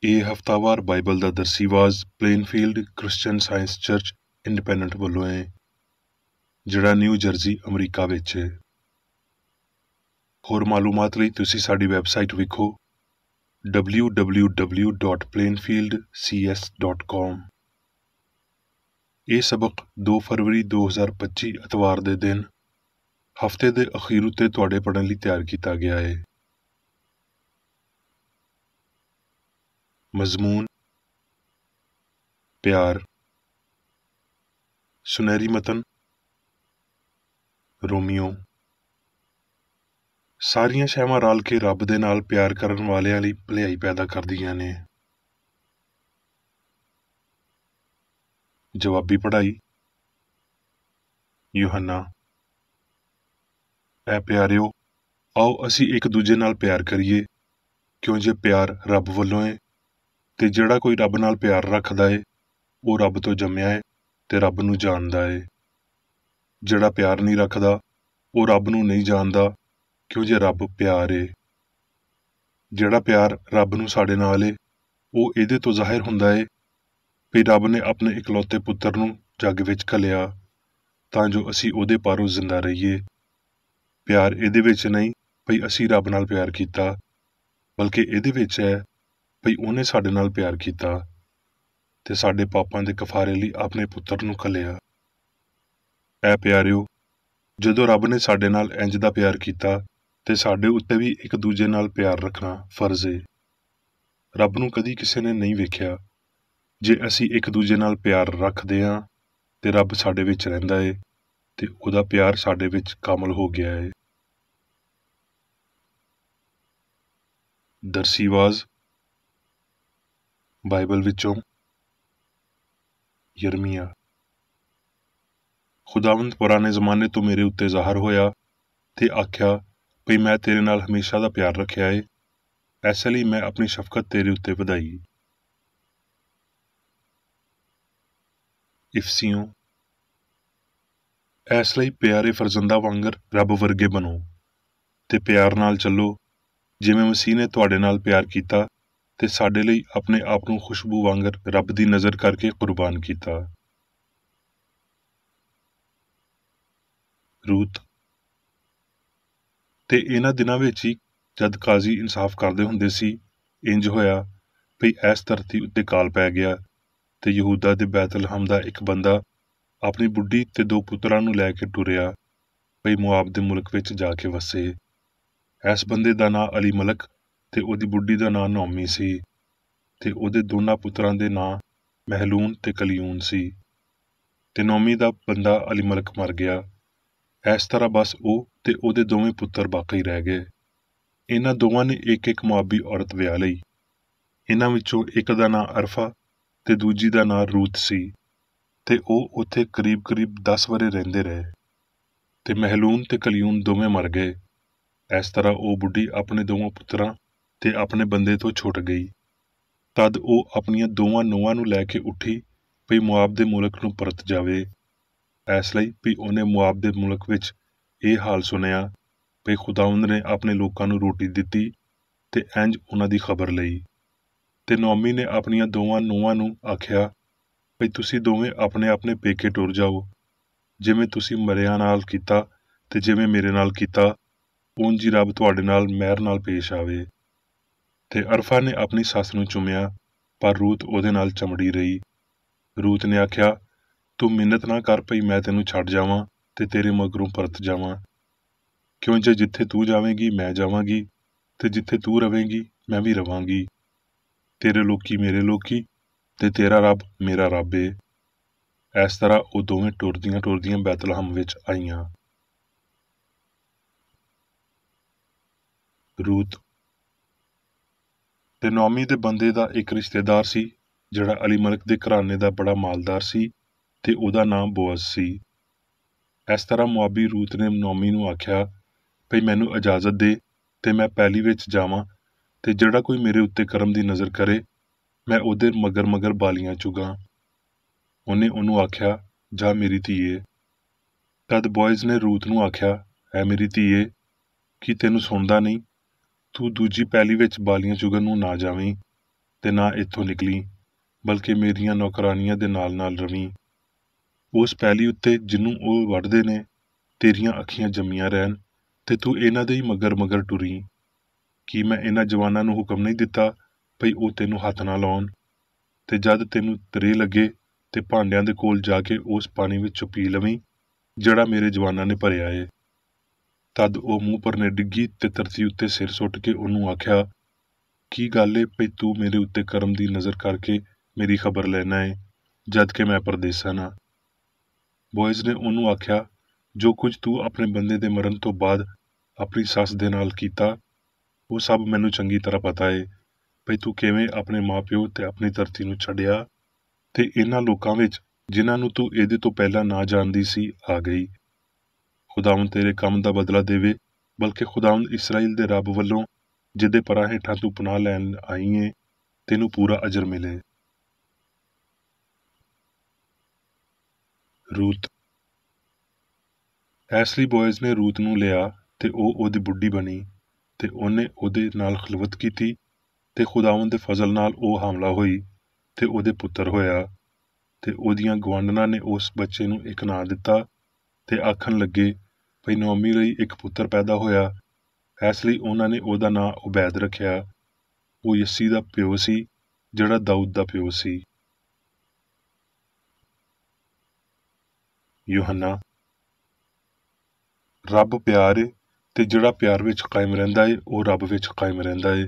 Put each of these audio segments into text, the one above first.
ਇਹ ਹਫ਼ਤਾਵਾਰ ਬਾਈਬਲ ਦਾ ਦਰਸੀਵਾਜ਼ Plainfield Christian Science Church Independent ਵੱਲੋਂ ਹੈ, ਜਿਹੜਾ ਨਿਊ ਜਰਜ਼ੀ ਅਮਰੀਕਾ ਵਿੱਚ ਹੈ। ਹੋਰ ਮਾਲੂਮਾਤ ਲਈ ਤੁਸੀਂ ਸਾਡੀ ਵੈਬਸਾਈਟ ਵੇਖੋ www.plainfieldcs.com। ਇਹ ਸਬਕ 2 ਫਰਵਰੀ 2025 ਐਤਵਾਰ ਦੇ ਦਿਨ ਹਫ਼ਤੇ ਦੇ ਅਖੀਰ ਉੱਤੇ ਤੁਹਾਡੇ ਪੜ੍ਹਨ ਲਈ ਤਿਆਰ ਕੀਤਾ ਗਿਆ ਹੈ। ਮਜ਼ਮੂਨ ਪਿਆਰ। ਸੁਨਹਿਰੀ ਮਤਨ ਰੋਮੀਓ। ਸਾਰੀਆਂ ਸ਼ੈਵਾਂ ਰਲ ਕੇ ਰੱਬ ਦੇ ਨਾਲ ਪਿਆਰ ਕਰਨ ਵਾਲਿਆਂ ਲਈ ਭਲਾਈ ਪੈਦਾ ਕਰਦੀਆਂ ਨੇ। ਜਵਾਬੀ ਪੜ੍ਹਾਈ। ਯੂਹੰਨਾ। ਐ ਪਿਆਰਿਓ, ਆਓ ਅਸੀਂ ਇੱਕ ਦੂਜੇ ਨਾਲ ਪਿਆਰ ਕਰੀਏ, ਕਿਉਂ ਜੇ ਪਿਆਰ ਰੱਬ ਵੱਲੋਂ ਹੈ ਤੇ ਜਿਹੜਾ ਕੋਈ ਰੱਬ ਨਾਲ ਪਿਆਰ ਰੱਖਦਾ ਏ ਉਹ ਰੱਬ ਤੋਂ ਜੰਮਿਆ ਏ ਤੇ ਰੱਬ ਨੂੰ ਜਾਣਦਾ ਏ। ਜਿਹੜਾ ਪਿਆਰ ਨਹੀਂ ਰੱਖਦਾ ਉਹ ਰੱਬ ਨੂੰ ਨਹੀਂ ਜਾਣਦਾ, ਕਿਉਂ ਜੇ ਰੱਬ ਪਿਆਰ ਏ। ਜਿਹੜਾ ਪਿਆਰ ਰੱਬ ਨੂੰ ਸਾਡੇ ਨਾਲ ਏ ਉਹ ਇਹਦੇ ਤੋਂ ਜ਼ਾਹਿਰ ਹੁੰਦਾ ਏ ਵੀ ਰੱਬ ਨੇ ਆਪਣੇ ਇਕਲੌਤੇ ਪੁੱਤਰ ਨੂੰ ਜੱਗ ਵਿੱਚ ਘੱਲਿਆ ਤਾਂ ਜੋ ਅਸੀਂ ਉਹਦੇ ਪਾਰੋਂ ਜ਼ਿੰਦਾ ਰਹੀਏ। ਪਿਆਰ ਇਹਦੇ ਵਿੱਚ ਨਹੀਂ ਭਈ ਅਸੀਂ ਰੱਬ ਨਾਲ ਪਿਆਰ ਕੀਤਾ, ਬਲਕਿ ਇਹਦੇ ਵਿੱਚ ਹੈ ਭਈ ਉਹਨੇ ਸਾਡੇ ਨਾਲ ਪਿਆਰ ਕੀਤਾ ਤੇ ਸਾਡੇ ਪਾਪਾਂ ਦੇ ਕਫਾਰੇ ਲਈ ਆਪਣੇ ਪੁੱਤਰ ਨੂੰ ਘੱਲਿਆ। ਐ ਪਿਆਰਿਓ, ਜਦੋਂ ਰੱਬ ਨੇ ਸਾਡੇ ਨਾਲ ਇੰਜ ਦਾ ਪਿਆਰ ਕੀਤਾ ਤੇ ਸਾਡੇ ਉੱਤੇ ਵੀ ਇੱਕ ਦੂਜੇ ਨਾਲ ਪਿਆਰ ਰੱਖਣਾ ਫਰਜ਼ ਏ। ਰੱਬ ਨੂੰ ਕਦੀ ਕਿਸੇ ਨੇ ਨਹੀਂ ਵੇਖਿਆ। ਜੇ ਅਸੀਂ ਇੱਕ ਦੂਜੇ ਨਾਲ ਪਿਆਰ ਰੱਖਦੇ ਹਾਂ ਤੇ ਰੱਬ ਸਾਡੇ ਵਿੱਚ ਰਹਿੰਦਾ ਏ ਤੇ ਉਹਦਾ ਪਿਆਰ ਸਾਡੇ ਵਿੱਚ ਕਾਮਲ ਹੋ ਗਿਆ ਏ। ਦਰਸੀਵਾਜ਼ ਬਾਈਬਲ ਵਿੱਚੋਂ ਯਰਮੀਆ। ਖੁਦਾਵੰਦ ਪੁਰਾਣੇ ਜ਼ਮਾਨੇ ਤੋਂ ਮੇਰੇ ਉੱਤੇ ਜ਼ਾਹਰ ਹੋਇਆ ਤੇ ਆਖਿਆ ਭਈ ਮੈਂ ਤੇਰੇ ਨਾਲ ਹਮੇਸ਼ਾ ਦਾ ਪਿਆਰ ਰੱਖਿਆ ਏ, ਐਸੇ ਲਈ ਮੈਂ ਆਪਣੀ ਸ਼ਫਕਤ ਤੇਰੇ ਉੱਤੇ ਵਧਾਈ। ਇਫਸੀਓਂ। ਇਸ ਲਈ ਪਿਆਰੇ ਫਰਜ਼ੰਦਾਂ ਵਾਂਗਰ ਰੱਬ ਵਰਗੇ ਬਣੋ ਤੇ ਪਿਆਰ ਨਾਲ ਚੱਲੋ, ਜਿਵੇਂ ਮਸੀਹ ਨੇ ਤੁਹਾਡੇ ਨਾਲ ਪਿਆਰ ਕੀਤਾ ਤੇ ਸਾਡੇ ਲਈ ਆਪਣੇ ਆਪ ਨੂੰ ਖੁਸ਼ਬੂ ਵਾਂਗਰ ਰੱਬ ਦੀ ਨਜ਼ਰ ਕਰਕੇ ਕੁਰਬਾਨ ਕੀਤਾ। ਰੂਤ। ਤੇ ਇਹਨਾਂ ਦਿਨਾਂ ਵਿੱਚ ਹੀ ਜਦ ਕਾਜ਼ੀ ਇਨਸਾਫ ਕਰਦੇ ਹੁੰਦੇ ਸੀ, ਇੰਜ ਹੋਇਆ ਭਈ ਇਸ ਧਰਤੀ ਉੱਤੇ ਕਾਲ ਪੈ ਗਿਆ ਤੇ ਯਹੂਦਾ ਦੇ ਬੈਤਲਹਮ ਦਾ ਇੱਕ ਬੰਦਾ ਆਪਣੀ ਬੁੱਢੀ ਤੇ 2 ਪੁੱਤਰਾਂ ਨੂੰ ਲੈ ਕੇ ਟੁਰਿਆ ਭਈ ਮੁਆਬ ਦੇ ਮੁਲਕ ਵਿੱਚ ਜਾ ਕੇ ਵਸੇ। ਇਸ ਬੰਦੇ ਦਾ ਨਾਂ ਅਲੀ ਮਲਕ ਤੇ ਉਹਦੀ ਬੁੱਢੀ ਦਾ ਨਾਂ ਨੌਮੀ ਸੀ ਤੇ ਉਹਦੇ ਦੋਨਾਂ ਪੁੱਤਰਾਂ ਦੇ ਨਾਂ ਮਹਿਲੂਨ ਤੇ ਕਲਿਊਨ ਸੀ। ਤੇ ਨੌਮੀ ਦਾ ਬੰਦਾ ਅਲੀ ਮਲਕ ਮਰ ਗਿਆ। ਇਸ ਤਰ੍ਹਾਂ ਬਸ ਉਹ ਤੇ ਉਹਦੇ ਦੋਵੇਂ ਪੁੱਤਰ ਬਾਕੀ ਰਹਿ ਗਏ। ਇਹਨਾਂ ਦੋਵਾਂ ਨੇ ਇੱਕ ਮੁਆਬੀ ਔਰਤ ਵਿਆਹ ਲਈ। ਇਹਨਾਂ ਵਿੱਚੋਂ ਇੱਕ ਦਾ ਨਾਂ ਅਰਫਾ ਤੇ ਦੂਜੀ ਦਾ ਨਾਂ ਰੂਤ ਸੀ ਤੇ ਉਹ ਉੱਥੇ ਕਰੀਬ 10 ਵਰ੍ਹੇ ਰਹਿੰਦੇ ਰਹੇ ਤੇ ਮਹਿਲੂਨ ਤੇ ਕਲਿਊਨ ਦੋਵੇਂ ਮਰ ਗਏ। ਇਸ ਤਰ੍ਹਾਂ ਉਹ ਬੁੱਢੀ ਆਪਣੇ ਦੋਵਾਂ ਪੁੱਤਰਾਂ ਤੇ ਆਪਣੇ ਬੰਦੇ ਤੋਂ ਛੁੱਟ ਗਈ। ਤਦ ਉਹ ਆਪਣੀਆਂ ਦੋਵਾਂ ਨੂੰਹਾਂ ਨੂੰ ਲੈ ਕੇ ਉੱਠੀ ਭਈ ਮੁਆਬ ਦੇ ਮੁਲਕ ਨੂੰ ਪਰਤ ਜਾਵੇ। ਇਸ ਲਈ ਵੀ ਉਹਨੇ ਮੁਆਬ ਦੇ ਮੁਲਕ ਵਿੱਚ ਇਹ ਹਾਲ ਸੁਣਿਆ ਭਈ ਖੁਦਾਵੰਦ ਨੇ ਆਪਣੇ ਲੋਕਾਂ ਨੂੰ ਰੋਟੀ ਦਿੱਤੀ ਤੇ ਇੰਜ ਉਹਨਾਂ ਦੀ ਖਬਰ ਲਈ। ਤੇ ਨੌਮੀ ਨੇ ਆਪਣੀਆਂ ਦੋਵਾਂ ਨੂੰਹਾਂ ਨੂੰ ਆਖਿਆ ਭਈ ਤੁਸੀਂ ਦੋਵੇਂ ਆਪਣੇ ਆਪਣੇ ਪੇਕੇ ਟੁਰ ਜਾਓ, ਜਿਵੇਂ ਤੁਸੀਂ ਮਰਿਆਂ ਨਾਲ ਕੀਤਾ ਤੇ ਜਿਵੇਂ ਮੇਰੇ ਨਾਲ ਕੀਤਾ, ਉਂਝ ਹੀ ਰੱਬ ਤੁਹਾਡੇ ਨਾਲ ਮਿਹਰ ਨਾਲ ਪੇਸ਼ ਆਵੇ। ਤੇ ਅਰਫਾ ਨੇ ਆਪਣੀ ਸੱਸ ਨੂੰ ਚੁੰਮਿਆ, ਪਰ ਰੂਤ ਉਹਦੇ ਨਾਲ ਚਮੜੀ ਰਹੀ। ਰੂਤ ਨੇ ਆਖਿਆ, ਤੂੰ ਮਿੰਨਤ ਨਾ ਕਰ ਭਈ ਮੈਂ ਤੈਨੂੰ ਛੱਡ ਜਾਵਾਂ ਤੇ ਤੇਰੇ ਮਗਰੋਂ ਪਰਤ ਜਾਵਾਂ, ਕਿਉਂ ਜੇ ਜਿੱਥੇ ਤੂੰ ਜਾਵੇਂਗੀ ਮੈਂ ਜਾਵਾਂਗੀ ਤੇ ਜਿੱਥੇ ਤੂੰ ਰਵੇਂਗੀ ਮੈਂ ਵੀ ਰਵਾਂਗੀ। ਤੇਰੇ ਲੋਕੀ ਮੇਰੇ ਲੋਕੀ ਤੇ ਤੇਰਾ ਰੱਬ ਮੇਰਾ ਰੱਬ ਏ। ਇਸ ਤਰ੍ਹਾਂ ਉਹ ਦੋਵੇਂ ਟੁਰਦੀਆਂ ਬੈਤਲਹਮ ਵਿੱਚ ਆਈਆਂ। ਰੂਤ। ਤੇ ਨੌਮੀ ਦੇ ਬੰਦੇ ਦਾ ਇੱਕ ਰਿਸ਼ਤੇਦਾਰ ਸੀ ਜਿਹੜਾ ਅਲੀ ਮਲਕ ਦੇ ਘਰਾਣੇ ਦਾ ਬੜਾ ਮਾਲਦਾਰ ਸੀ ਤੇ ਉਹਦਾ ਨਾਮ ਬੋਅਜ਼ ਸੀ। ਇਸ ਤਰ੍ਹਾਂ ਮੁਆਬੀ ਰੂਤ ਨੇ ਨੌਮੀ ਨੂੰ ਆਖਿਆ ਭਈ ਮੈਨੂੰ ਇਜਾਜ਼ਤ ਦੇ ਤੇ ਮੈਂ ਪੈਲੀ ਵਿੱਚ ਜਾਵਾਂ ਤੇ ਜਿਹੜਾ ਕੋਈ ਮੇਰੇ ਉੱਤੇ ਕਰਮ ਦੀ ਨਜ਼ਰ ਕਰੇ ਮੈਂ ਉਹਦੇ ਮਗਰ ਬਾਲੀਆਂ ਚੁਗਾਂ। ਉਹਨੇ ਉਹਨੂੰ ਆਖਿਆ, ਜਾ ਮੇਰੀ ਧੀਏ। ਤਦ ਬੋਅਜ਼ ਨੇ ਰੂਤ ਨੂੰ ਆਖਿਆ, ਹੈ ਮੇਰੀ ਧੀਏ, ਕੀ ਤੈਨੂੰ ਸੁਣਦਾ ਨਹੀਂ? ਤੂੰ ਦੂਜੀ ਪੈਲੀ ਵਿੱਚ ਬਾਲੀਆਂ ਚੁਗਣ ਨੂੰ ਨਾ ਜਾਵੀਂ। ਤੇ ਨਾ ਇੱਥੋਂ ਨਿਕਲੀ, ਬਲਕਿ ਮੇਰੀਆਂ ਨੌਕਰਾਨੀਆਂ ਦੇ ਨਾਲ ਰਵੀਂ। ਉਸ ਪੈਲੀ ਉੱਤੇ ਜਿਹਨੂੰ ਉਹ ਵੱਢਦੇ ਨੇ ਤੇਰੀਆਂ ਅੱਖੀਆਂ ਜੰਮੀਆਂ ਰਹਿਣ, ਤੇ ਤੂੰ ਇਹਨਾਂ ਦੇ ਹੀ ਮਗਰ ਟੁਰੀ। ਕੀ ਮੈਂ ਇਹਨਾਂ ਜਵਾਨਾਂ ਨੂੰ ਹੁਕਮ ਨਹੀਂ ਦਿੱਤਾ ਭਈ ਉਹ ਤੈਨੂੰ ਹੱਥ ਨਾ ਲਾਉਣ? ਤੇ ਜਦ ਤੈਨੂੰ ਤਰੇ ਲੱਗੇ ਤੇ ਭਾਂਡਿਆਂ ਦੇ ਕੋਲ ਜਾ ਕੇ ਉਸ ਪਾਣੀ ਵਿੱਚੋਂ ਪੀ ਲਵੀਂ ਜਿਹੜਾ ਮੇਰੇ ਜਵਾਨਾਂ ਨੇ ਭਰਿਆ ਏ। ਤਦ ਉਹ ਮੂੰਹ ਭਰਨੇ ਡਿੱਗੀ ਤੇ ਧਰਤੀ ਉੱਤੇ ਸਿਰ ਸੁੱਟ ਕੇ ਉਹਨੂੰ ਆਖਿਆ, ਕੀ ਗੱਲ ਏ ਭਈ ਤੂੰ ਮੇਰੇ ਉੱਤੇ ਕਰਮ ਦੀ ਨਜ਼ਰ ਕਰਕੇ ਮੇਰੀ ਖਬਰ ਲੈਣਾ ਏ, ਜਦ ਕਿ ਮੈਂ ਪਰਦੇਸਾਂ ਹਾਂ। ਬੋਇਜ਼ ਨੇ ਉਹਨੂੰ ਆਖਿਆ, ਜੋ ਕੁਝ ਤੂੰ ਆਪਣੇ ਬੰਦੇ ਦੇ ਮਰਨ ਤੋਂ ਬਾਅਦ ਆਪਣੀ ਸੱਸ ਦੇ ਨਾਲ ਕੀਤਾ, ਉਹ ਸਭ ਮੈਨੂੰ ਚੰਗੀ ਤਰ੍ਹਾਂ ਪਤਾ ਏ ਭਈ ਤੂੰ ਕਿਵੇਂ ਆਪਣੇ ਮਾਂ-ਪਿਓ ਤੇ ਆਪਣੀ ਧਰਤੀ ਨੂੰ ਛੱਡਿਆ ਤੇ ਇਹਨਾਂ ਲੋਕਾਂ ਵਿੱਚ ਜਿਨ੍ਹਾਂ ਨੂੰ ਤੂੰ ਇਹਦੇ ਤੋਂ ਪਹਿਲਾਂ ਨਾ ਜਾਣਦੀ ਸੀ ਆ ਗਈ। ਖੁਦਾਵੰਦ ਤੇਰੇ ਕੰਮ ਦਾ ਬਦਲਾ ਦੇਵੇ, ਬਲਕਿ ਖੁਦਾਵੰਦ ਇਸਰਾਈਲ ਦੇ ਰੱਬ ਵੱਲੋਂ ਜਿਹਦੇ ਪਰਾਂ ਹੇਠਾਂ ਤੂੰ ਪਨਾਹ ਲੈਣ ਆਈ ਏ, ਤੈਨੂੰ ਪੂਰਾ ਅਜਰ ਮਿਲੇ। ਰੂਤ। ਇਸ ਲਈ ਬੋਇਜ਼ ਨੇ ਰੂਤ ਨੂੰ ਲਿਆ ਤੇ ਉਹ ਉਹਦੀ ਬੁੱਢੀ ਬਣੀ ਤੇ ਉਹਨੇ ਉਹਦੇ ਨਾਲ ਖਲਵਤ ਕੀਤੀ ਤੇ ਖੁਦਾਵੰਦ ਦੇ ਫਜ਼ਲ ਨਾਲ ਉਹ ਹਾਮਲਾ ਹੋਈ ਤੇ ਉਹਦੇ ਪੁੱਤਰ ਹੋਇਆ। ਤੇ ਉਹਦੀਆਂ ਗੁਆਂਢਣਾਂ ਨੇ ਉਸ ਬੱਚੇ ਨੂੰ ਇੱਕ ਨਾਂ ਦਿੱਤਾ ਤੇ ਆਖਣ ਲੱਗੇ ਭਈ ਨੌਮੀ ਲਈ ਇੱਕ ਪੁੱਤਰ ਪੈਦਾ ਹੋਇਆ। ਇਸ ਲਈ ਉਹਨਾਂ ਨੇ ਉਹਦਾ ਨਾਂ ਉਬੈਦ ਰੱਖਿਆ। ਉਹ ਯੱਸੀ ਦਾ ਪਿਓ ਸੀ ਜਿਹੜਾ ਦਾਊਦ ਦਾ ਪਿਓ ਸੀ। ਯੂਹੰਨਾ। ਰੱਬ ਪਿਆਰ ਏ ਤੇ ਜਿਹੜਾ ਪਿਆਰ ਵਿੱਚ ਕਾਇਮ ਰਹਿੰਦਾ ਏ ਉਹ ਰੱਬ ਵਿੱਚ ਕਾਇਮ ਰਹਿੰਦਾ ਏ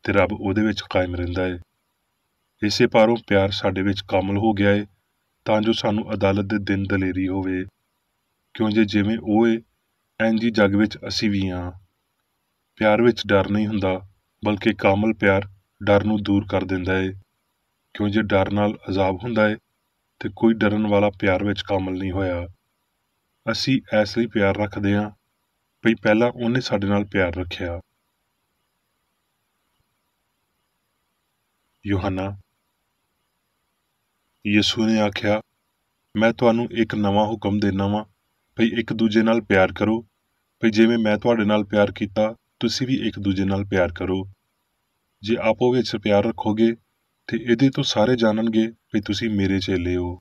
ਤੇ ਰੱਬ ਉਹਦੇ ਵਿੱਚ ਕਾਇਮ ਰਹਿੰਦਾ ਏ। ਇਸੇ ਪਾਰੋਂ ਪਿਆਰ ਸਾਡੇ ਵਿੱਚ ਕਾਮਲ ਹੋ ਗਿਆ ਏ ਤਾਂ ਜੋ ਸਾਨੂੰ ਅਦਾਲਤ ਦੇ ਦਿਨ ਦਲੇਰੀ ਹੋਵੇ, ਕਿਉਂ ਜੇ ਜਿਵੇਂ ਉਹ ਏ ਇੰਝ ਹੀ ਜੱਗ ਵਿੱਚ ਅਸੀਂ ਵੀ ਹਾਂ। ਪਿਆਰ ਵਿੱਚ ਡਰ ਨਹੀਂ ਹੁੰਦਾ, ਬਲਕਿ ਕਾਮਲ ਪਿਆਰ ਡਰ ਨੂੰ ਦੂਰ ਕਰ ਦਿੰਦਾ ਏ, ਕਿਉਂ ਜੇ ਡਰ ਨਾਲ ਅਜ਼ਾਬ ਹੁੰਦਾ ਏ ਤੇ ਕੋਈ ਡਰਨ ਵਾਲਾ ਪਿਆਰ ਵਿੱਚ ਕਾਮਲ ਨਹੀਂ ਹੋਇਆ। ਅਸੀਂ ਇਸ ਲਈ ਪਿਆਰ ਰੱਖਦੇ ਹਾਂ ਭਈ ਪਹਿਲਾਂ ਉਹਨੇ ਸਾਡੇ ਨਾਲ ਪਿਆਰ ਰੱਖਿਆ। ਯੂਹੰਨਾ। ਯਿਸੂ ਨੇ ਆਖਿਆ, ਮੈਂ ਤੁਹਾਨੂੰ ਇੱਕ ਨਵਾਂ ਹੁਕਮ ਦੇਣਾ ਵਾਂ ਭਈ ਇੱਕ ਦੂਜੇ ਨਾਲ ਪਿਆਰ ਕਰੋ, ਭਈ ਜਿਵੇਂ ਮੈਂ ਤੁਹਾਡੇ ਨਾਲ ਪਿਆਰ ਕੀਤਾ ਤੁਸੀਂ ਵੀ ਇੱਕ ਦੂਜੇ ਨਾਲ ਪਿਆਰ ਕਰੋ। ਜੇ ਆਪੋ ਵਿੱਚ ਪਿਆਰ ਰੱਖੋਗੇ ਤੇ ਇਹਦੇ ਤੋਂ ਸਾਰੇ ਜਾਣਨਗੇ ਭਈ ਤੁਸੀਂ ਮੇਰੇ ਚੇਲੇ ਹੋ।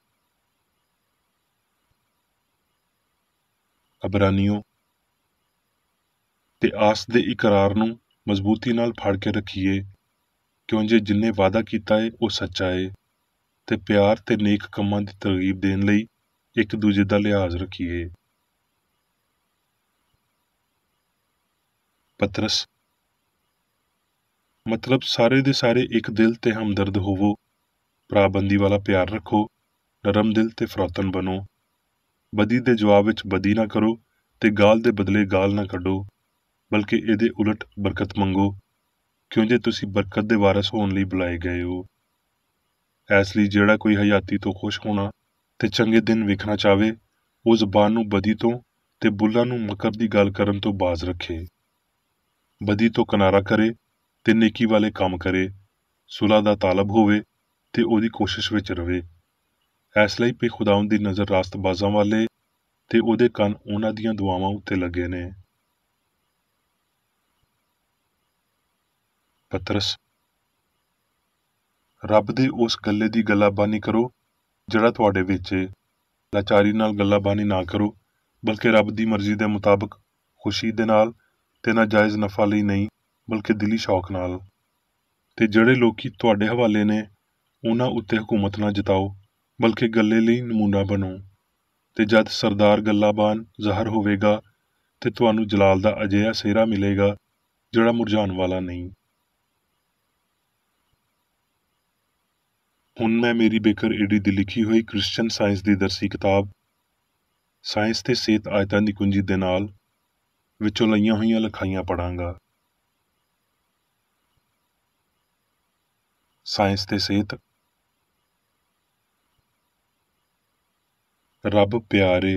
ਅਬਰਾਨੀਓ। ਤੇ ਆਸ ਦੇ ਇਕਰਾਰ ਨੂੰ ਮਜ਼ਬੂਤੀ ਨਾਲ ਫੜ ਕੇ ਰੱਖੀਏ, ਕਿਉਂ ਜੇ ਜਿੰਨੇ ਵਾਅਦਾ ਕੀਤਾ ਏ ਉਹ ਸੱਚਾ ਏ, ਤੇ ਪਿਆਰ ਤੇ ਨੇਕ ਕੰਮਾਂ ਦੀ ਤਰਗੀਬ ਦੇਣ ਲਈ ਇੱਕ ਦੂਜੇ ਦਾ ਲਿਹਾਜ਼ ਰੱਖੀਏ। ਪਤਰਸ। ਮਤਲਬ ਸਾਰੇ ਦੇ ਸਾਰੇ ਇੱਕ ਦਿਲ ਤੇ ਹਮਦਰਦ ਹੋਵੋ, ਭਰਾਬੰਦੀ ਵਾਲਾ ਪਿਆਰ ਰੱਖੋ, ਨਰਮ ਦਿਲ ਤੇ ਫਰੋਤਨ ਬਣੋ। ਬਦੀ ਦੇ ਜਵਾਬ ਵਿੱਚ ਬਦੀ ਨਾ ਕਰੋ ਤੇ ਗਾਲ ਦੇ ਬਦਲੇ ਗਾਲ ਨਾ ਕੱਢੋ, ਬਲਕਿ ਇਹਦੇ ਉਲਟ ਬਰਕਤ ਮੰਗੋ, ਕਿਉਂ ਜੇ ਤੁਸੀਂ ਬਰਕਤ ਦੇ ਵਾਰਸ ਹੋਣ ਲਈ ਬੁਲਾਏ ਗਏ ਹੋ। ਇਸ ਲਈ ਜਿਹੜਾ ਕੋਈ ਹਯਾਤੀ ਤੋਂ ਖੁਸ਼ ਹੋਣਾ ਤੇ ਚੰਗੇ ਦਿਨ ਵੇਖਣਾ ਚਾਹਵੇ, ਉਹ ਜ਼ਬਾਨ ਨੂੰ ਬਦੀ ਤੋਂ ਤੇ ਬੁੱਲਾਂ ਨੂੰ ਮਕਰ ਦੀ ਗੱਲ ਕਰਨ ਤੋਂ ਬਾਜ਼ ਰੱਖੇ। ਬਦੀ ਤੋਂ ਕਿਨਾਰਾ ਕਰੇ ਤੇ ਨੇਕੀ ਵਾਲੇ ਕੰਮ ਕਰੇ, ਸੁਲ੍ਹਾ ਦਾ ਤਾਲਬ ਹੋਵੇ ਤੇ ਉਹਦੀ ਕੋਸ਼ਿਸ਼ ਵਿੱਚ ਰਵੇ। ਇਸ ਲਈ ਵੀ ਖੁਦਾਵੰਦ ਦੀ ਨਜ਼ਰ ਰਾਸਤਬਾਜ਼ਾਂ ਵਾਲੇ ਤੇ ਉਹਦੇ ਕੰਨ ਉਹਨਾਂ ਦੀਆਂ ਦੁਆਵਾਂ ਉੱਤੇ ਲੱਗੇ ਨੇ। ਪਤਰਸ। ਰੱਬ ਦੇ ਉਸ ਗੱਲੇ ਦੀ ਗੱਲਾਬਾਨੀ ਕਰੋ ਜਿਹੜਾ ਤੁਹਾਡੇ ਵਿੱਚ ਏ। ਲਾਚਾਰੀ ਨਾਲ ਗੱਲਾਬਾਨੀ ਨਾ ਕਰੋ, ਬਲਕਿ ਰੱਬ ਦੀ ਮਰਜ਼ੀ ਦੇ ਮੁਤਾਬਕ ਖੁਸ਼ੀ ਦੇ ਨਾਲ ਤੇ ਨਾਜਾਇਜ਼ ਨਫਾ ਲਈ ਨਹੀਂ, ਬਲਕਿ ਦਿਲੀ ਸ਼ੌਕ ਨਾਲ। ਤੇ ਜਿਹੜੇ ਲੋਕੀ ਤੁਹਾਡੇ ਹਵਾਲੇ ਨੇ ਉਹਨਾਂ ਉੱਤੇ ਹਕੂਮਤ ਨਾ ਜਤਾਓ, ਬਲਕਿ ਗੱਲੇ ਲਈ ਨਮੂਨਾ ਬਣੋ। ਤੇ ਜਦ ਸਰਦਾਰ ਗੱਲਾਬਾਨ ਜ਼ਾਹਰ ਹੋਵੇਗਾ ਤੇ ਤੁਹਾਨੂੰ ਜਲਾਲ ਦਾ ਅਜਿਹਾ ਸਿਹਰਾ ਮਿਲੇਗਾ ਜਿਹੜਾ ਮੁਰਝਾਉਣ ਵਾਲਾ ਨਹੀਂ। ਹੁਣ ਮੈਂ ਮੇਰੀ ਬੇਕਰ ਏਡੀ ਦੀ ਲਿਖੀ ਹੋਈ ਕ੍ਰਿਸਚਨ ਸਾਇੰਸ ਦੀ ਦਰਸੀ ਕਿਤਾਬ ਸਾਇੰਸ ਤੇ ਸਿਹਤ ਆਇਤਾਂ ਦੀ ਕੁੰਜੀ ਦੇ ਨਾਲ ਵਿੱਚੋਂ ਲਈਆਂ ਹੋਈਆਂ ਲਿਖਾਈਆਂ ਪੜਾਂਗਾ। ਸਾਇੰਸ ਤੇ ਸਿਹਤ। ਰੱਬ ਪਿਆਰ ਏ,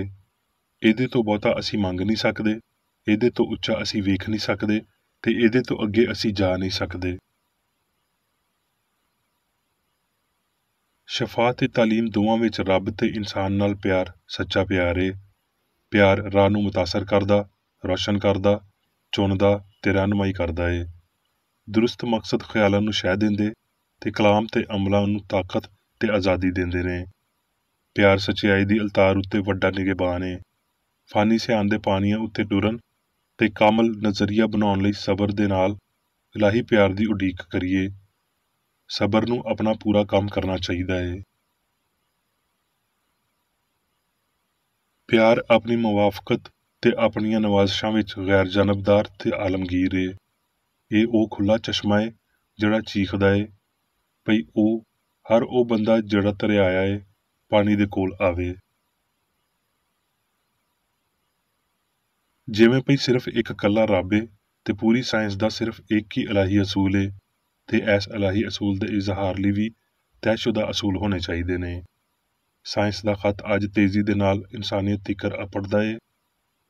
ਇਹਦੇ ਤੋਂ ਬਹੁਤਾ ਅਸੀਂ ਮੰਗ ਨਹੀਂ ਸਕਦੇ, ਇਹਦੇ ਤੋਂ ਉੱਚਾ ਅਸੀਂ ਵੇਖ ਨਹੀਂ ਸਕਦੇ ਤੇ ਇਹਦੇ ਤੋਂ ਅੱਗੇ ਅਸੀਂ ਜਾ ਨਹੀਂ ਸਕਦੇ। ਸ਼ਫਾ ਤੇ ਤਾਲੀਮ ਦੋਵਾਂ ਵਿੱਚ ਰੱਬ ਤੇ ਇਨਸਾਨ ਨਾਲ ਪਿਆਰ ਸੱਚਾ ਪਿਆਰ ਏ। ਪਿਆਰ ਰਾਹ ਨੂੰ ਮੁਤਾਸਰ ਕਰਦਾ, ਰੋਸ਼ਨ ਕਰਦਾ, ਚੁਣਦਾ ਤੇ ਰਹਿਨੁਮਾਈ ਕਰਦਾ ਏ। ਦਰੁਸਤ ਮਕਸਦ ਖਿਆਲਾਂ ਨੂੰ ਸ਼ਹਿ ਦਿੰਦੇ ਤੇ ਕਲਾਮ ਤੇ ਅਮਲਾਂ ਨੂੰ ਤਾਕਤ ਤੇ ਆਜ਼ਾਦੀ ਦਿੰਦੇ ਨੇ। ਪਿਆਰ ਸੱਚਾਈ ਦੀ ਅਲਤਾਰ ਉੱਤੇ ਵੱਡਾ ਨਿਗਹਿਬਾਨ ਏ। ਫਾਨੀ ਸਿਆਣ ਦੇ ਪਾਣੀਆਂ ਉੱਤੇ ਟੁਰਨ ਤੇ ਕਾਮਲ ਨਜ਼ਰੀਆ ਬਣਾਉਣ ਲਈ ਸਬਰ ਦੇ ਨਾਲ ਇਲਾਹੀ ਪਿਆਰ ਦੀ ਉਡੀਕ ਕਰੀਏ। ਸਬਰ ਨੂੰ ਆਪਣਾ ਪੂਰਾ ਕੰਮ ਕਰਨਾ ਚਾਹੀਦਾ ਏ। ਪਿਆਰ ਆਪਣੀ ਮੁਵਾਫਕਤ ਤੇ ਆਪਣੀਆਂ ਨਵਾਜ਼ਸ਼ਾਂ ਵਿੱਚ ਗੈਰ ਜਾਨਬਦਾਰ ਤੇ ਆਲਮਗੀਰ ਏ। ਇਹ ਉਹ ਖੁੱਲ੍ਹਾ ਚਸ਼ਮਾ ਏ ਜਿਹੜਾ ਚੀਖਦਾ ਏ ਭਈ ਹਰ ਉਹ ਬੰਦਾ ਜਿਹੜਾ ਤਰਿਆਇਆ ਏ ਪਾਣੀ ਦੇ ਕੋਲ ਆਵੇ। ਜਿਵੇਂ ਭਈ ਸਿਰਫ ਇੱਕ ਇਕੱਲਾ ਰੱਬ ਏ ਤੇ ਪੂਰੀ ਸਾਇੰਸ ਦਾ ਸਿਰਫ ਇੱਕ ਹੀ ਇਲਾਹੀ ਅਸੂਲ ਏ ਤੇ ਇਸ ਇਲਾਹੀ ਅਸੂਲ ਦੇ ਇਜ਼ਹਾਰ ਲਈ ਵੀ ਤੈਅਸ਼ੁਦਾ ਅਸੂਲ ਹੋਣੇ ਚਾਹੀਦੇ ਨੇ। ਸਾਇੰਸ ਦਾ ਖਤ ਅੱਜ ਤੇਜ਼ੀ ਦੇ ਨਾਲ ਇਨਸਾਨੀਅਤ ਤੀਕਰ ਅਪੜਦਾ ਏ,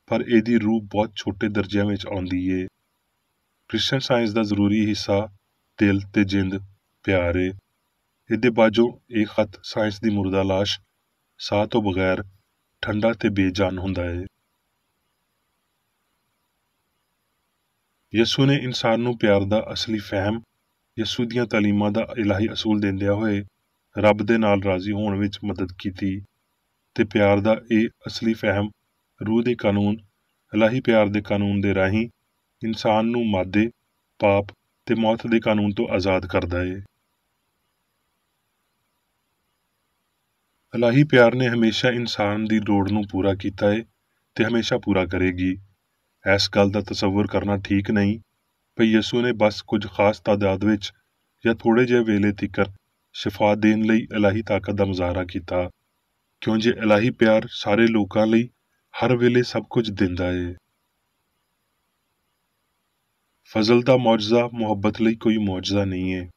ਪਰ ਇਹਦੀ ਰੂਹ ਬਹੁਤ ਛੋਟੇ ਦਰਜਿਆਂ ਵਿੱਚ ਆਉਂਦੀ ਏ। ਕ੍ਰਿਸਚਨ ਸਾਇੰਸ ਦਾ ਜ਼ਰੂਰੀ ਹਿੱਸਾ ਦਿਲ ਤੇ ਜਿੰਦ ਪਿਆਰ ਏ। ਇਹਦੇ ਬਾਝੋਂ ਇਹ ਖਤ ਸਾਇੰਸ ਦੀ ਮੁਰਦਾ ਲਾਸ਼ ਸਾਹ ਤੋਂ ਬਗੈਰ ਠੰਡਾ ਤੇ ਬੇਜਾਨ ਹੁੰਦਾ ਏ। ਯਸੂ ਨੇ ਇਨਸਾਨ ਨੂੰ ਪਿਆਰ ਦਾ ਅਸਲੀ ਫਹਿਮ ਯਸੂ ਦੀਆਂ ਤਾਲੀਮਾਂ ਦਾ ਇਲਾਹੀ ਅਸੂਲ ਦਿੰਦਿਆਂ ਹੋਏ ਰੱਬ ਦੇ ਨਾਲ ਰਾਜ਼ੀ ਹੋਣ ਵਿੱਚ ਮਦਦ ਕੀਤੀ ਤੇ ਪਿਆਰ ਦਾ ਇਹ ਅਸਲੀ ਫਹਿਮ ਰੂਹ ਦੇ ਕਾਨੂੰਨ ਇਲਾਹੀ ਪਿਆਰ ਦੇ ਕਾਨੂੰਨ ਦੇ ਰਾਹੀਂ ਇਨਸਾਨ ਨੂੰ ਮਾਦੇ, ਪਾਪ ਤੇ ਮੌਤ ਦੇ ਕਾਨੂੰਨ ਤੋਂ ਆਜ਼ਾਦ ਕਰਦਾ ਏ। ਇਲਾਹੀ ਪਿਆਰ ਨੇ ਹਮੇਸ਼ਾ ਇਨਸਾਨ ਦੀ ਲੋੜ ਨੂੰ ਪੂਰਾ ਕੀਤਾ ਏ ਤੇ ਹਮੇਸ਼ਾ ਪੂਰਾ ਕਰੇਗੀ। ਇਸ ਗੱਲ ਦਾ ਤਸੱਵੁਰ ਕਰਨਾ ਠੀਕ ਨਹੀਂ ਭਈ ਯਸੂ ਨੇ ਬਸ ਕੁਝ ਖਾਸ ਤਾਦਾਦ ਵਿੱਚ ਜਾਂ ਥੋੜ੍ਹੇ ਜਿਹੇ ਵੇਲੇ ਤੀਕਰ ਸ਼ਿਫਾ ਦੇਣ ਲਈ ਇਲਾਹੀ ਤਾਕਤ ਦਾ ਮੁਜ਼ਾਹਰਾ ਕੀਤਾ, ਕਿਉਂ ਜੇ ਇਲਾਹੀ ਪਿਆਰ ਸਾਰੇ ਲੋਕਾਂ ਲਈ ਹਰ ਵੇਲੇ ਸਭ ਕੁਝ ਦਿੰਦਾ ਏ। ਫਜ਼ਲ ਦਾ ਮੌਜਜ਼ਾ ਮੁਹੱਬਤ ਲਈ ਕੋਈ ਮੌਜਜ਼ਾ ਨਹੀਂ ਏ।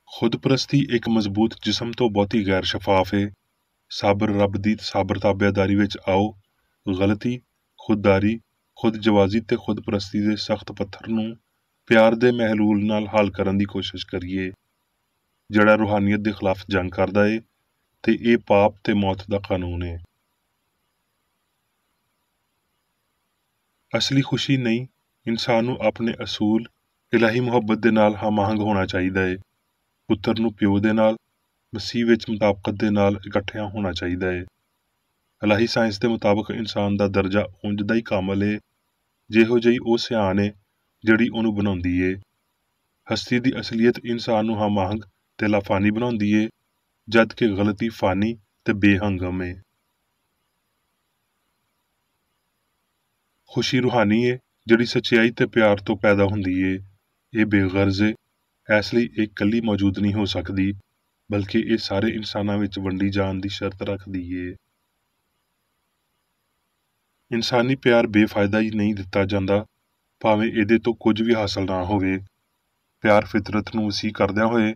ਖੁਦਪ੍ਰਸਤੀ ਇੱਕ ਮਜ਼ਬੂਤ ਜਿਸਮ ਤੋਂ ਬਹੁਤੀ ਗੈਰ ਸ਼ਫਾਫ ਏ। ਸਾਬਰ ਰੱਬ ਦੀ ਸਾਬਰ ਤਾਬਿਆਦਾਰੀ ਵਿੱਚ ਆਓ, ਗਲਤੀ, ਖੁਦਦਾਰੀ, ਖੁਦਜਵਾਜ਼ੀ ਤੇ ਖੁਦਪ੍ਰਸਤੀ ਦੇ ਸਖਤ ਪੱਥਰ ਨੂੰ ਪਿਆਰ ਦੇ ਮਹਿਲੂਲ ਨਾਲ ਹੱਲ ਕਰਨ ਦੀ ਕੋਸ਼ਿਸ਼ ਕਰੀਏ, ਜਿਹੜਾ ਰੂਹਾਨੀਅਤ ਦੇ ਖਿਲਾਫ ਜੰਗ ਕਰਦਾ ਏ ਤੇ ਇਹ ਪਾਪ ਤੇ ਮੌਤ ਦਾ ਕਾਨੂੰਨ ਏ। ਅਸਲੀ ਖੁਸ਼ੀ ਨਹੀਂ, ਇਨਸਾਨ ਨੂੰ ਆਪਣੇ ਅਸੂਲ ਇਲਾਹੀ ਮੁਹੱਬਤ ਦੇ ਨਾਲ ਹਮਾਹੰਗ ਹੋਣਾ ਚਾਹੀਦਾ ਏ। ਪੁੱਤਰ ਨੂੰ ਪਿਓ ਦੇ ਨਾਲ, ਮਸੀਹ ਵਿੱਚ ਮੁਤਾਬਕਤ ਦੇ ਨਾਲ ਇਕੱਠਿਆਂ ਹੋਣਾ ਚਾਹੀਦਾ ਏ। ਇਲਾਹੀ ਸਾਇੰਸ ਦੇ ਮੁਤਾਬਕ ਇਨਸਾਨ ਦਾ ਦਰਜਾ ਉਂਝ ਦਾ ਹੀ ਕਾਮਲ ਏ ਜਿਹੋ ਜਿਹੀ ਉਹ ਸਿਆਣ ਏ ਜਿਹੜੀ ਉਹਨੂੰ ਬਣਾਉਂਦੀ ਏ। ਹਸਤੀ ਦੀ ਅਸਲੀਅਤ ਇਨਸਾਨ ਨੂੰ ਹਮਾਹੰਗ ਤੇ ਲਾਫਾਨੀ ਬਣਾਉਂਦੀ ਏ, ਜਦ ਕਿ ਗਲਤੀ ਫਾਨੀ ਤੇ ਬੇਹੰਗਮ ਏ। ਖੁਸ਼ੀ ਰੂਹਾਨੀ ਏ ਜਿਹੜੀ ਸੱਚਾਈ ਤੇ ਪਿਆਰ ਤੋਂ ਪੈਦਾ ਹੁੰਦੀ ਏ। ਇਹ ਬੇਗਰਜ਼ ਏ, ਇਸ ਲਈ ਇਹ ਇਕੱਲੀ ਮੌਜੂਦ ਨਹੀਂ ਹੋ ਸਕਦੀ, ਬਲਕਿ ਇਹ ਸਾਰੇ ਇਨਸਾਨਾਂ ਵਿੱਚ ਵੰਡੀ ਜਾਣ ਦੀ ਸ਼ਰਤ ਰੱਖਦੀ ਏ। ਇਨਸਾਨੀ ਪਿਆਰ ਬੇਫਾਇਦਾ ਹੀ ਨਹੀਂ ਦਿੱਤਾ ਜਾਂਦਾ, ਭਾਵੇਂ ਇਹਦੇ ਤੋਂ ਕੁਝ ਵੀ ਹਾਸਲ ਨਾ ਹੋਵੇ। ਪਿਆਰ ਫਿਤਰਤ ਨੂੰ ਵਸੀਹ ਕਰਦਿਆਂ ਹੋਏ,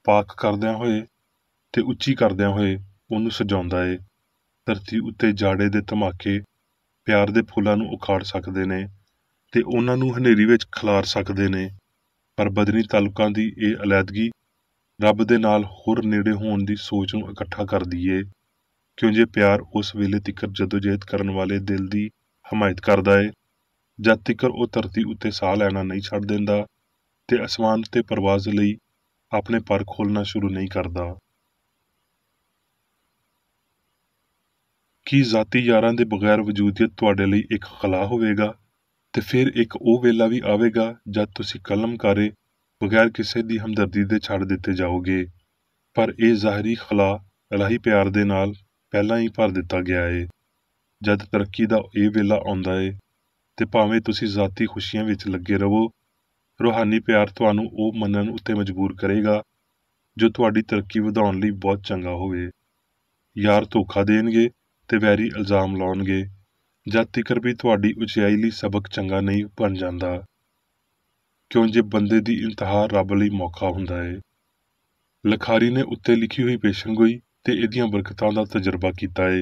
ਪਾਕ ਕਰਦਿਆਂ ਹੋਏ ਤੇ ਉੱਚੀ ਕਰਦਿਆਂ ਹੋਏ ਉਹਨੂੰ ਸਜਾਉਂਦਾ ਏ। ਧਰਤੀ ਉੱਤੇ ਜਾੜੇ ਦੇ ਧਮਾਕੇ ਪਿਆਰ ਦੇ ਫੁੱਲਾਂ ਨੂੰ ਉਖਾੜ ਸਕਦੇ ਨੇ ਤੇ ਉਹਨਾਂ ਨੂੰ ਹਨੇਰੀ ਵਿੱਚ ਖਿਲਾਰ ਸਕਦੇ ਨੇ, ਪਰ ਬਦਨੀ ਤਾਲੁਕਾਂ ਦੀ ਇਹ ਅਲੈਦਗੀ ਰੱਬ ਦੇ ਨਾਲ ਹੋਰ ਨੇੜੇ ਹੋਣ ਦੀ ਸੋਚ ਨੂੰ ਇਕੱਠਾ ਕਰਦੀ ਏ, ਕਿਉਂ ਜੇ ਪਿਆਰ ਉਸ ਵੇਲੇ ਤੀਕਰ ਜਦੋਜਹਿਦ ਕਰਨ ਵਾਲੇ ਦਿਲ ਦੀ ਹਮਾਇਤ ਕਰਦਾ ਏ ਜਦ ਤੀਕਰ ਉਹ ਧਰਤੀ ਉੱਤੇ ਸਾਹ ਲੈਣਾ ਨਹੀਂ ਛੱਡ ਦਿੰਦਾ ਤੇ ਅਸਮਾਨ ਉੱਤੇ ਪਰਵਾਜ਼ ਲਈ ਆਪਣੇ ਪਰ ਖੋਲ੍ਹਣਾ ਸ਼ੁਰੂ ਨਹੀਂ ਕਰਦਾ। ਕੀ ਜ਼ਾਤੀ ਯਾਰਾਂ ਦੇ ਬਗੈਰ ਵਜੂਦੀਅਤ ਤੁਹਾਡੇ ਲਈ ਇੱਕ ਖਲਾ ਹੋਵੇਗਾ? ਤੇ ਫਿਰ ਇੱਕ ਉਹ ਵੇਲਾ ਵੀ ਆਵੇਗਾ ਜਦ ਤੁਸੀਂ ਕਲਮਕਾਰੇ ਬਗੈਰ ਕਿਸੇ ਦੀ ਹਮਦਰਦੀ ਦੇ ਛੱਡ ਦਿੱਤੇ ਜਾਓਗੇ, ਪਰ ਇਹ ਜ਼ਾਹਰੀ ਖਲਾ ਇਲਾਹੀ ਪਿਆਰ ਦੇ ਨਾਲ ਪਹਿਲਾਂ ਹੀ ਭਰ ਦਿੱਤਾ ਗਿਆ ਏ। ਜਦ ਤਰੱਕੀ ਦਾ ਇਹ ਵੇਲਾ ਆਉਂਦਾ ਏ ਤੇ ਭਾਵੇਂ ਤੁਸੀਂ ਜ਼ਾਤੀ ਖੁਸ਼ੀਆਂ ਵਿੱਚ ਲੱਗੇ ਰਹੋ, ਰੂਹਾਨੀ ਪਿਆਰ ਤੁਹਾਨੂੰ ਉਹ ਮੰਨਣ ਉੱਤੇ ਮਜਬੂਰ ਕਰੇਗਾ ਜੋ ਤੁਹਾਡੀ ਤਰੱਕੀ ਵਧਾਉਣ ਲਈ ਬਹੁਤ ਚੰਗਾ ਹੋਵੇ। ਯਾਰ ਧੋਖਾ ਦੇਣਗੇ ਤੇ ਵੈਰੀ ਇਲਜ਼ਾਮ ਲਾਉਣਗੇ, ਜਦ ਤੀਕਰ ਵੀ ਤੁਹਾਡੀ ਉਚਾਈ ਲਈ ਸਬਕ ਚੰਗਾ ਨਹੀਂ ਬਣ ਜਾਂਦਾ, ਕਿਉਂ ਜੇ ਬੰਦੇ ਦੀ ਇੰਤਹਾ ਰੱਬ ਲਈ ਮੌਕਾ ਹੁੰਦਾ ਏ। ਲਖਾਰੀ ਨੇ ਉੱਤੇ ਲਿਖੀ ਹੋਈ ਪੇਸ਼ਨਗੋਈ ਤੇ ਇਹਦੀਆਂ ਬਰਕਤਾਂ ਦਾ ਤਜਰਬਾ ਕੀਤਾ ਏ,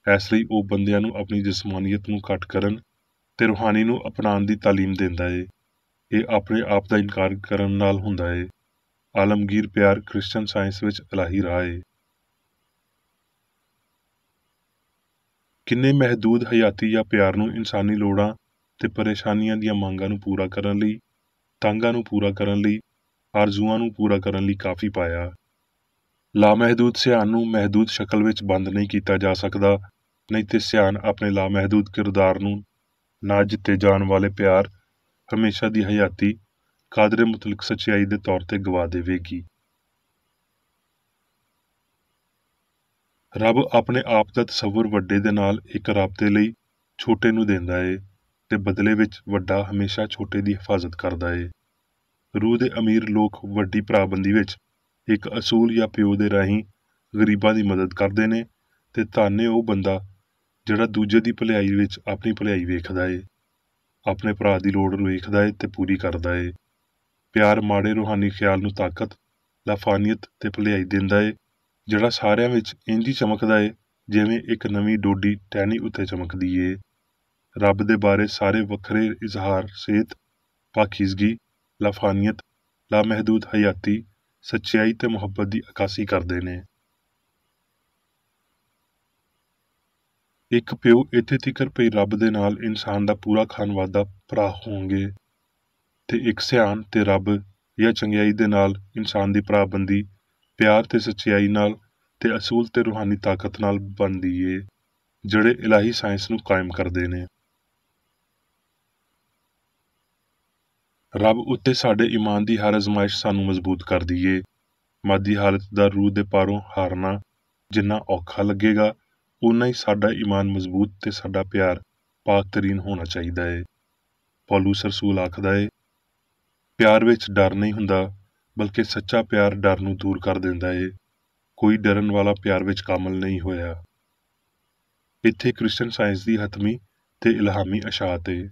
ਇਸ ਲਈ ਉਹ ਬੰਦਿਆਂ ਨੂੰ ਆਪਣੀ ਜਿਸਮਾਨੀਅਤ ਨੂੰ ਘੱਟ ਕਰਨ ਤੇ ਰੂਹਾਨੀ ਨੂੰ ਅਪਣਾਉਣ ਦੀ ਤਾਲੀਮ ਦਿੰਦਾ ਏ। ਇਹ ਆਪਣੇ ਆਪ ਦਾ ਇਨਕਾਰ ਕਰਨ ਨਾਲ ਹੁੰਦਾ ਏ। ਆਲਮਗੀਰ ਪਿਆਰ ਕ੍ਰਿਸਚਨ ਸਾਇੰਸ ਵਿੱਚ ਇਲਾਹੀ ਰਾਹ ਏ। ਕਿੰਨੇ ਮਹਿਦੂਦ ਹਯਾਤੀ ਜਾਂ ਪਿਆਰ ਨੂੰ ਇਨਸਾਨੀ ਲੋੜਾਂ ਤੇ ਪਰੇਸ਼ਾਨੀਆਂ ਦੀਆਂ ਮੰਗਾਂ ਨੂੰ ਪੂਰਾ ਕਰਨ ਲਈ ਤਾਂਘਾਂ ਨੂੰ ਪੂਰਾ ਕਰਨ ਲਈ, ਆਰਜ਼ੂਆਂ ਨੂੰ ਪੂਰਾ ਕਰਨ ਲਈ ਕਾਫੀ ਪਾਇਆ। ਲਾਮਹਿਦੂਦ ਸਿਆਣ ਨੂੰ ਮਹਿਦੂਦ ਸ਼ਕਲ ਵਿੱਚ ਬੰਦ ਨਹੀਂ ਕੀਤਾ ਜਾ ਸਕਦਾ, ਨਹੀਂ ਤੇ ਸਿਆਣ ਆਪਣੇ ਲਾਮਹਿਦੂਦ ਕਿਰਦਾਰ ਨੂੰ ਨਾ ਜਿੱਤੇ ਜਾਣ ਵਾਲੇ ਪਿਆਰ, ਹਮੇਸ਼ਾ ਦੀ ਹਯਾਤੀ, ਕਾਦਰੇ ਮੁਤਲਕ ਸੱਚਾਈ ਦੇ ਤੌਰ ਤੇ ਗਵਾ ਦੇਵੇਗੀ। ਰੱਬ ਆਪਣੇ ਆਪ ਦਾ ਤਸੱਵੁਰ ਵੱਡੇ ਦੇ ਨਾਲ ਇੱਕ ਰਾਬਤੇ ਲਈ ਛੋਟੇ ਨੂੰ ਦਿੰਦਾ ਏ, ਤੇ ਬਦਲੇ ਵਿੱਚ ਵੱਡਾ ਹਮੇਸ਼ਾ ਛੋਟੇ ਦੀ ਹਿਫਾਜ਼ਤ ਕਰਦਾ ਏ। ਰੂਹ ਦੇ ਅਮੀਰ ਲੋਕ ਵੱਡੀ ਭਰਾਬੰਦੀ ਵਿੱਚ ਇੱਕ ਅਸੂਲ ਜਾਂ ਪਿਓ ਦੇ ਰਾਹੀਂ ਗਰੀਬਾਂ ਦੀ ਮਦਦ ਕਰਦੇ ਨੇ, ਤੇ ਧੰਨ ਏ ਉਹ ਬੰਦਾ ਜਿਹੜਾ ਦੂਜੇ ਦੀ ਭਲਾਈ ਵਿੱਚ ਆਪਣੀ ਭਲਾਈ ਵੇਖਦਾ ਏ, ਆਪਣੇ ਭਰਾ ਦੀ ਲੋੜ ਵੇਖਦਾ ਏ ਤੇ ਪੂਰੀ ਕਰਦਾ ਏ। ਪਿਆਰ ਮਾੜੇ ਰੂਹਾਨੀ ਖਿਆਲ ਨੂੰ ਤਾਕਤ, ਲਾਫਾਨੀਅਤ ਤੇ ਭਲਾਈ ਦਿੰਦਾ ਏ, ਜਿਹੜਾ ਸਾਰਿਆਂ ਵਿੱਚ ਇੰਝ ਹੀ ਚਮਕਦਾ ਏ ਜਿਵੇਂ ਇੱਕ ਨਵੀਂ ਡੋਡੀ ਟਹਿਣੀ ਉੱਤੇ ਚਮਕਦੀ ਏ। ਰੱਬ ਦੇ ਬਾਰੇ ਸਾਰੇ ਵੱਖਰੇ ਇਜ਼ਹਾਰ ਸੇਤ, ਪਾਕੀਜ਼ਗੀ, ਲਾਫਾਨੀਅਤ, ਲਾਮਹਿਦੂਦ ਹਯਾਤੀ, ਸੱਚਾਈ ਤੇ ਮੁਹੱਬਤ ਦੀ ਅਕਾਸੀ ਕਰਦੇ ਨੇ। ਇੱਕ ਪਿਓ ਇੱਥੇ ਤਿਕਰ ਪਈ ਰੱਬ ਦੇ ਨਾਲ ਇਨਸਾਨ ਦਾ ਪੂਰਾ ਖਾਨਵਾਦਾ ਭਰਾ ਹੋਣਗੇ, ਤੇ ਇੱਕ ਸਿਆਣ ਤੇ ਰੱਬ ਜਾਂ ਚੰਗਿਆਈ ਦੇ ਨਾਲ ਇਨਸਾਨ ਦੀ ਭਰਾਬੰਦੀ ਪਿਆਰ ਤੇ ਸੱਚਾਈ ਨਾਲ ਤੇ ਅਸੂਲ ਤੇ ਰੂਹਾਨੀ ਤਾਕਤ ਨਾਲ ਬਣਦੀ ਏ, ਜਿਹੜੇ ਇਲਾਹੀ ਸਾਇੰਸ ਨੂੰ ਕਾਇਮ ਕਰਦੇ ਨੇ। ਰੱਬ ਉੱਤੇ ਸਾਡੇ ਈਮਾਨ ਦੀ ਹਰ ਅਜ਼ਮਾਇਸ਼ ਸਾਨੂੰ ਮਜ਼ਬੂਤ ਕਰਦੀ ਏ। ਮਾਦੀ ਹਾਲਤ ਦਾ ਰੂਹ ਦੇ ਪਾਰੋਂ ਹਾਰਨਾ ਜਿੰਨਾ ਔਖਾ ਲੱਗੇਗਾ, ਓਨਾ ਹੀ ਸਾਡਾ ਈਮਾਨ ਮਜ਼ਬੂਤ ਤੇ ਸਾਡਾ ਪਿਆਰ ਪਾਕ ਤਰੀਨ ਹੋਣਾ ਚਾਹੀਦਾ ਏ। ਪੌਲੁਸ ਰਸੂਲ ਆਖਦਾ ਏ, ਪਿਆਰ ਵਿੱਚ ਡਰ ਨਹੀਂ ਹੁੰਦਾ, ਬਲਕਿ ਸੱਚਾ ਪਿਆਰ ਡਰ ਨੂੰ ਦੂਰ ਕਰ ਦਿੰਦਾ ਏ। ਕੋਈ ਡਰਨ ਵਾਲਾ ਪਿਆਰ ਵਿੱਚ ਕਾਮਲ ਨਹੀਂ ਹੋਇਆ। ਇੱਥੇ ਕ੍ਰਿਸਚਨ ਸਾਇੰਸ ਦੀ ਹਤਮੀ ਤੇ ਇਲਹਾਮੀ ਅਸ਼ਾਤ ਏ।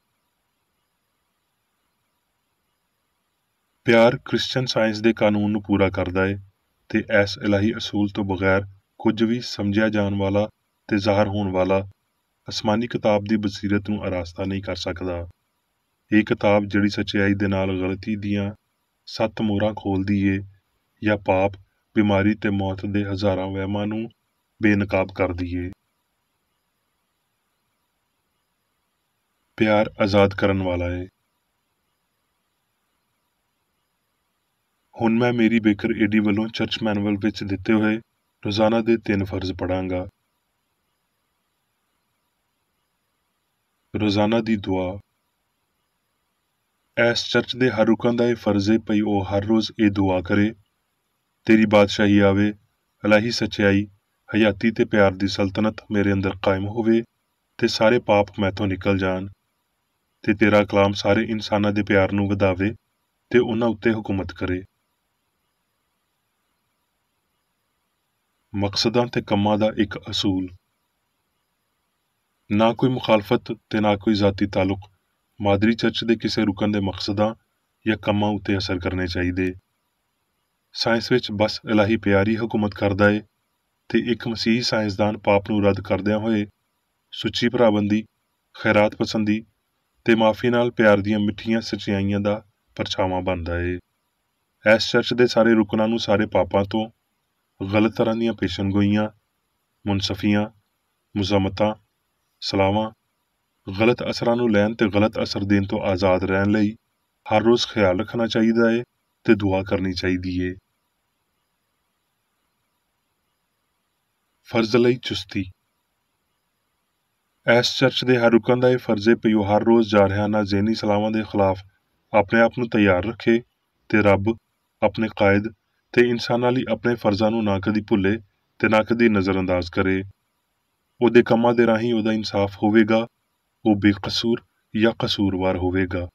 ਪਿਆਰ ਕ੍ਰਿਸਚਨ ਸਾਇੰਸ ਦੇ ਕਾਨੂੰਨ ਨੂੰ ਪੂਰਾ ਕਰਦਾ ਏ, ਤੇ ਇਸ ਇਲਾਹੀ ਅਸੂਲ ਤੋਂ ਬਗੈਰ ਕੁਝ ਵੀ ਸਮਝਿਆ ਜਾਣ ਵਾਲਾ ਤੇ ਜ਼ਾਹਰ ਹੋਣ ਵਾਲਾ ਅਸਮਾਨੀ ਕਿਤਾਬ ਦੀ ਬਸੀਰਤ ਨੂੰ ਆਰਾਸਤਾ ਨਹੀਂ ਕਰ ਸਕਦਾ। ਇਹ ਕਿਤਾਬ ਜਿਹੜੀ ਸੱਚਾਈ ਦੇ ਨਾਲ ਗਲਤੀ ਦੀਆਂ 7 ਮੋਹਰਾਂ ਖੋਲਦੀ ਏ, ਜਾਂ ਪਾਪ, ਬਿਮਾਰੀ ਤੇ ਮੌਤ ਦੇ ਹਜ਼ਾਰਾਂ ਵਹਿਮਾਂ ਨੂੰ ਬੇਨਕਾਬ ਕਰਦੀ ਏ। ਪਿਆਰ ਆਜ਼ਾਦ ਕਰਨ ਵਾਲਾ ਏ। ਹੁਣ ਮੈਂ ਮੇਰੀ ਬੇਕਰ ਏਡੀ ਵੱਲੋਂ ਚਰਚ ਮੈਨੂਅਲ ਵਿੱਚ ਦਿੱਤੇ ਹੋਏ ਰੋਜ਼ਾਨਾ ਦੇ 3 ਫਰਜ਼ ਪੜਾਂਗਾ। ਰੋਜ਼ਾਨਾ ਦੀ ਦੁਆ। ਇਸ ਚਰਚ ਦੇ ਹਰ ਰੁਕਨ ਦਾ ਇਹ ਫਰਜ਼ ਏ ਭਈ ਉਹ ਹਰ ਰੋਜ਼ ਇਹ ਦੁਆ ਕਰੇ, ਤੇਰੀ ਬਾਦਸ਼ਾਹੀ ਆਵੇ, ਇਲਾਹੀ ਸੱਚਾਈ, ਹਯਾਤੀ ਤੇ ਪਿਆਰ ਦੀ ਸਲਤਨਤ ਮੇਰੇ ਅੰਦਰ ਕਾਇਮ ਹੋਵੇ, ਤੇ ਸਾਰੇ ਪਾਪ ਮੈਥੋਂ ਨਿਕਲ ਜਾਣ, ਤੇ ਤੇਰਾ ਕਲਾਮ ਸਾਰੇ ਇਨਸਾਨਾਂ ਦੇ ਪਿਆਰ ਨੂੰ ਵਧਾਵੇ ਤੇ ਉਹਨਾਂ ਉੱਤੇ ਹੁਕੂਮਤ ਕਰੇ। ਮਕਸਦਾਂ ਤੇ ਕੰਮਾਂ ਦਾ ਇੱਕ ਅਸੂਲ। ਨਾ ਕੋਈ ਮੁਖਾਲਫਤ ਤੇ ਨਾ ਕੋਈ ਜ਼ਾਤੀ ਤਾਲੁਕ ਮਾਦਰੀ ਚਰਚ ਦੇ ਕਿਸੇ ਰੁਕਨ ਦੇ ਮਕਸਦਾਂ ਜਾਂ ਕੰਮਾਂ ਉੱਤੇ ਅਸਰ ਕਰਨੇ ਚਾਹੀਦੇ। ਸਾਇੰਸ ਵਿੱਚ ਬਸ ਇਲਾਹੀ ਪਿਆਰ ਹੀ ਹੁਕੂਮਤ ਕਰਦਾ ਏ, ਤੇ ਇੱਕ ਮਸੀਹੀ ਸਾਇੰਸਦਾਨ ਪਾਪ ਨੂੰ ਰੱਦ ਕਰਦਿਆਂ ਹੋਏ ਸੁੱਚੀ ਭਰਾਬੰਦੀ, ਖੈਰਾਤ ਪਸੰਦੀ ਤੇ ਮਾਫੀ ਨਾਲ ਪਿਆਰ ਦੀਆਂ ਮਿੱਠੀਆਂ ਸੱਚਾਈਆਂ ਦਾ ਪਰਛਾਵਾਂ ਬਣਦਾ ਏ। ਇਸ ਚਰਚ ਦੇ ਸਾਰੇ ਰੁਕਨਾਂ ਨੂੰ ਸਾਰੇ ਪਾਪਾਂ ਤੋਂ, ਗਲਤ ਤਰ੍ਹਾਂ ਦੀਆਂ ਪੇਸ਼ਨਗੋਈਆਂ, ਮੁਨਸਫੀਆਂ, ਮੁਜ਼ਾਮਤਾਂ, ਸਲਾਵਾਂ, ਗਲਤ ਅਸਰਾਂ ਨੂੰ ਲੈਣ ਤੇ ਗਲਤ ਅਸਰ ਦੇਣ ਤੋਂ ਆਜ਼ਾਦ ਰਹਿਣ ਲਈ ਹਰ ਰੋਜ਼ ਖਿਆਲ ਰੱਖਣਾ ਚਾਹੀਦਾ ਏ ਤੇ ਦੁਆ ਕਰਨੀ ਚਾਹੀਦੀ ਏ। ਫਰਜ਼ ਲਈ ਚੁਸਤੀ। ਇਸ ਚਰਚ ਦੇ ਹਰ ਰੁਕਨ ਦਾ ਇਹ ਫਰਜ਼ ਏ ਪਈ ਉਹ ਹਰ ਰੋਜ਼ ਜਾਰਹਾਨਾ ਜ਼ਹਿਨੀ ਸਲਾਵਾਂ ਦੇ ਖਿਲਾਫ ਆਪਣੇ ਆਪ ਨੂੰ ਤਿਆਰ ਰੱਖੇ, ਤੇ ਰੱਬ, ਆਪਣੇ ਕਾਇਦ ਤੇ ਇਨਸਾਨਾਂ ਲਈ ਆਪਣੇ ਫਰਜ਼ਾਂ ਨੂੰ ਨਾ ਕਦੀ ਭੁੱਲੇ ਤੇ ਨਾ ਕਦੀ ਨਜ਼ਰਅੰਦਾਜ਼ ਕਰੇ। ਉਹਦੇ ਕੰਮਾਂ ਦੇ ਰਾਹੀਂ ਉਹਦਾ ਇਨਸਾਫ ਹੋਵੇਗਾ, ਉਹ ਬੇਕਸੂਰ ਜਾਂ ਕਸੂਰਵਾਰ ਹੋਵੇਗਾ।